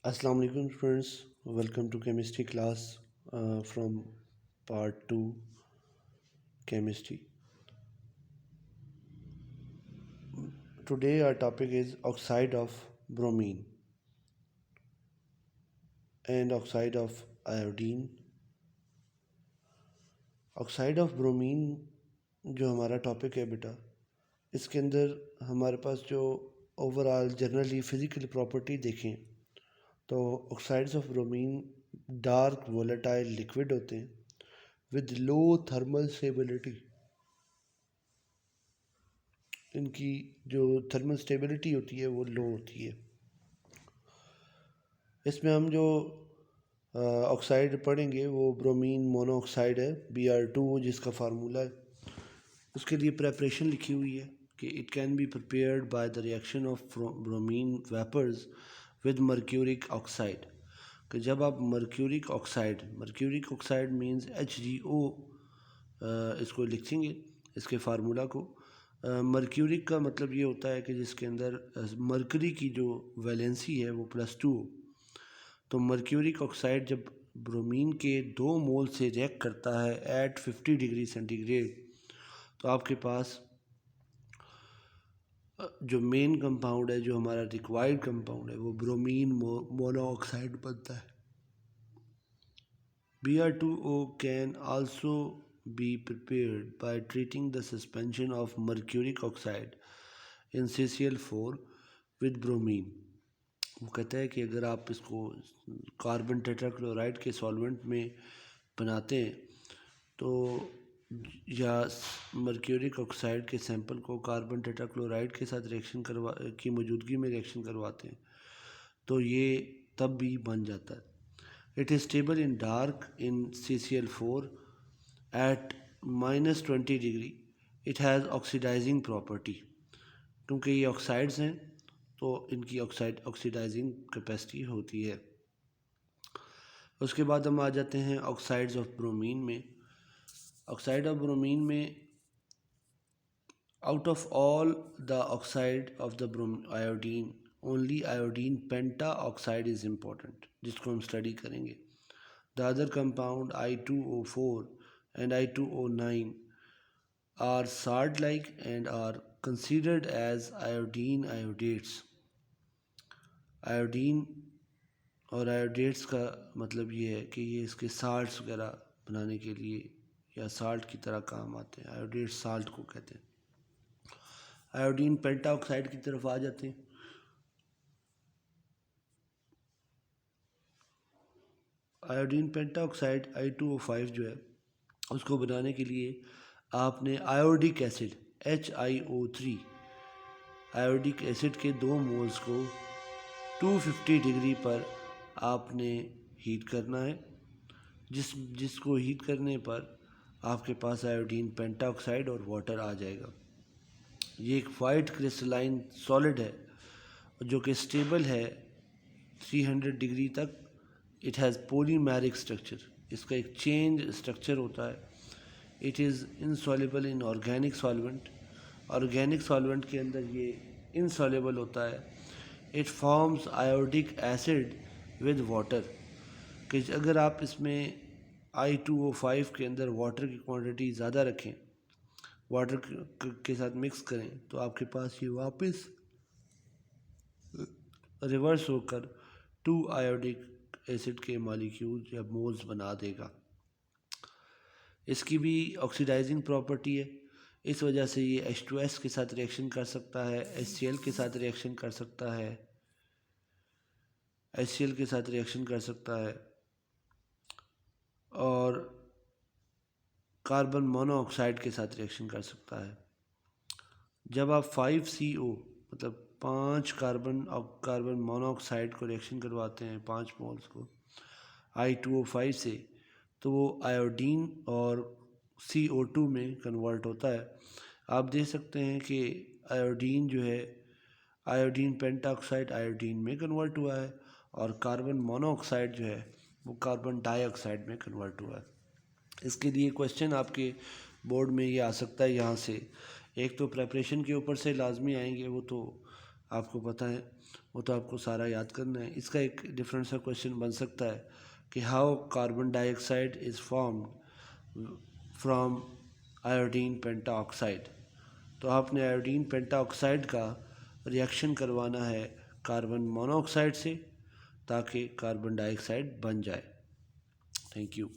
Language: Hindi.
Assalamu alaikum friends, welcome to chemistry class from part 2 chemistry. Today our topic is oxide of bromine and oxide of iodine. Oxide of bromine जो हमारा टॉपिक है बेटा, इसके अंदर हमारे पास जो ओवरऑल जनरली फिज़िकल प्रॉपर्टी देखें तो oxides of bromine dark volatile liquid होते हैं विद लो थर्मल स्टेबिलिटी। इनकी जो थर्मल स्टेबिलिटी होती है वो लो होती है। इसमें हम जो ऑक्साइड पढ़ेंगे वो ब्रोमीन मोनोऑक्साइड है Br2 जिसका फार्मूला है। उसके लिए प्रेपरेशन लिखी हुई है कि it can be prepared by the reaction of bromine vapours with mercuric oxide. कि जब आप मर्क्यूरिक ऑक्साइड मीन्स HgO इसको लिखेंगे इसके फार्मूला को। मर्क्यूरिक का मतलब ये होता है कि जिसके अंदर मर्करी की जो वैलेंसी है वो +2 हो। तो मर्क्यूरिक ऑक्साइड जब ब्रोमीन के 2 मोल से रिएक्ट करता है एट 50 डिग्री सेंटीग्रेड तो आपके पास जो मेन कंपाउंड है, जो हमारा रिक्वायर्ड कंपाउंड है, वो ब्रोमीन मोनोऑक्साइड बनता है। Br2O can also be prepared by treating the suspension of mercuric oxide in CCl4 with bromine। वो कहता है कि अगर आप इसको कार्बन टेट्राक्लोराइड के सॉल्वेंट में बनाते हैं तो या मर्क्यूरिक ऑक्साइड के सैंपल को कार्बन टेट्राक्लोराइड के साथ की मौजूदगी में रिएक्शन करवाते हैं तो ये तब भी बन जाता है। It is stable in dark in CCl4 at -20 degree. It has oxidising property. क्योंकि ये ऑक्साइड्स हैं तो इनकी ऑक्सीडाइजिंग कैपेसिटी होती है। उसके बाद हम आ जाते हैं ऑक्साइड्स ऑफ ब्रोमीन में। ऑक्साइड ऑफ ब्रोमीन में out of all the oxide of the iodine only iodine penta oxide is important, जिसको हम स्टडी करेंगे। The other compound I2O4 and I2O9 are salt-like and are considered as iodine iodates। Iodine और आयोडेट्स का मतलब ये है कि ये इसके साल्ट्स वगैरह बनाने के लिए या साल्ट की तरह काम आते हैं। आयोडेट साल्ट को कहते हैं। आयोडीन पेंटा ऑक्साइड की तरफ आ जाते हैं। आयोडीन पेंटा ऑक्साइड I2O5 जो है उसको बनाने के लिए आपने iodic acid HiO3 iodic acid के 2 मोल्स को 250 डिग्री पर आपने हीट करना है, जिसको हीट करने पर आपके पास आयोडीन पेंटाऑक्साइड और वाटर आ जाएगा। ये एक वाइट क्रिस्टलाइन सॉलिड है जो कि स्टेबल है 300 डिग्री तक। इट हैज़ पॉलीमेरिक स्ट्रक्चर, इसका एक चेंज स्ट्रक्चर होता है। It is insoluble in organic solvent. Organic solvent के अंदर ये इनसॉल्युबल होता है। It forms iodic acid with water. कि अगर आप इसमें I2O5 के अंदर वाटर की क्वांटिटी ज़्यादा रखें, वाटर के साथ मिक्स करें तो आपके पास ये वापस रिवर्स होकर 2 आयोडिक एसिड के मॉलिक्यूल या मोल्स बना देगा। इसकी भी ऑक्सीडाइजिंग प्रॉपर्टी है। इस वजह से ये H2S के साथ रिएक्शन कर सकता है, HCl के साथ रिएक्शन कर सकता है, HCl के साथ रिएक्शन कर सकता है और कार्बन मोनोऑक्साइड के साथ रिएक्शन कर सकता है। जब आप 5CO मतलब 5 कार्बन मोनोऑक्साइड को रिएक्शन करवाते हैं 5 मोल्स को I2O5 से तो वो आयोडीन और CO2 में कन्वर्ट होता है। आप देख सकते हैं कि आयोडीन जो है आयोडीन पेंटाऑक्साइड आयोडीन में कन्वर्ट हुआ है और कार्बन मोनोऑक्साइड जो है वो कार्बन डाइऑक्साइड में कन्वर्ट हुआ है। इसके लिए क्वेश्चन आपके बोर्ड में ये आ सकता है। यहाँ से एक तो प्रेपरेशन के ऊपर से लाजमी आएंगे, वो तो आपको पता है। वो तो आपको सारा याद करना है। इसका एक डिफरेंट सा क्वेश्चन बन सकता है कि how carbon dioxide is formed from iodine pentoxide. तो आपने आयोडीन पेंटाऑक्साइड का रिएक्शन करवाना है कार्बन मोनोऑक्साइड से ताकि कार्बन डाइऑक्साइड बन जाए। Thank you.